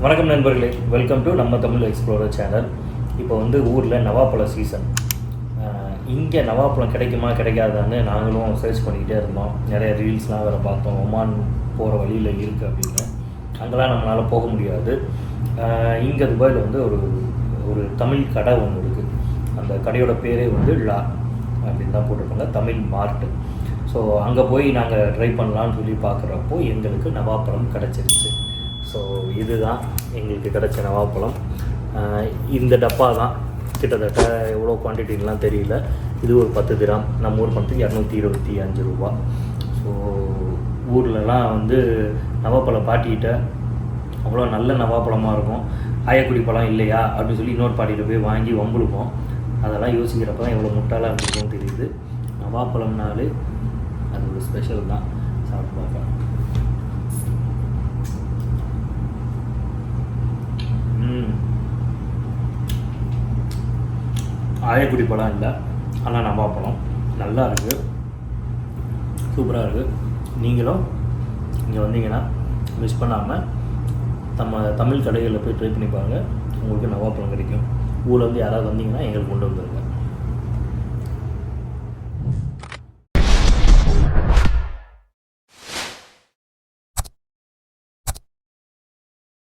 வணக்கம் நண்பர்களே, welcome to நம்ம தமிழ் எக்ஸ்ப்ளோரர் சேனல். இப்போ வந்து ஊரில் நவாப்பழ சீசன். இங்கே நவாப்பழம் கிடைக்குமா கிடைக்காதான்னு நாங்களும் சர்ச் பண்ணிக்கிட்டே இருந்தோம். நிறைய ரீல்ஸ்லாம் வேறு பார்த்தோம். ஒமான் போகிற வழியில் இருக்குது அப்படின்னு. அங்கெல்லாம் நம்மளால் போக முடியாது. இங்கே துபாயில் வந்து ஒரு தமிழ் கடை ஒன்று இருக்குது. அந்த கடையோட பேரே வந்து லா அப்படின்னு தான் போட்டிருப்பாங்க, தமிழ் மார்ட்டு. ஸோ அங்கே போய் நாங்கள் ட்ரை பண்ணலான்னு சொல்லி பார்க்குறப்போ எங்களுக்கு நவாப்பழம் கிடச்சிருச்சு. ஸோ இதுதான் எங்களுக்கு கிடைச்ச நவாப்பழம். இந்த டப்பா தான் கிட்டத்தட்ட எவ்வளோ குவான்டிட்டிலாம் தெரியல. இது ஒரு 10 திராம், நம்ம ஊர் பணத்துக்கு 225 ரூபா. ஸோ ஊர்லலாம் வந்து நவாப்பழம் பாட்டிக்கிட்ட அவ்வளோ நல்ல நவாப்பழமாக இருக்கும். ஆயக்குடி பழம் இல்லையா அப்படின்னு சொல்லி இன்னொரு பாட்டிகிட்ட போய் வாங்கி வம்புழுப்போம். அதெல்லாம் யோசிக்கிறப்ப தான் எவ்வளோ முட்டாளாக இருக்குன்னு தெரியுது. நவாப்பழம்னாலே அது ஒரு ஸ்பெஷல் தான். சாப்பிட்டு பார்க்கலாம். ஆயக்குடி பழம் இல்லை, ஆனால் நவாப்பழம் நல்லா இருக்குது, சூப்பராக இருக்குது. நீங்களும் இங்கே வந்தீங்கன்னா மிஸ் பண்ணாமல் நம்ம தமிழ் கடைகளில் போய் ட்ரை பண்ணி பாருங்கள். உங்களுக்கு நவாப்பழம் கிடைக்கும். ஊரில் வந்து யாராவது வந்தீங்கன்னா எங்களுக்கு கொண்டு வந்துடுங்க.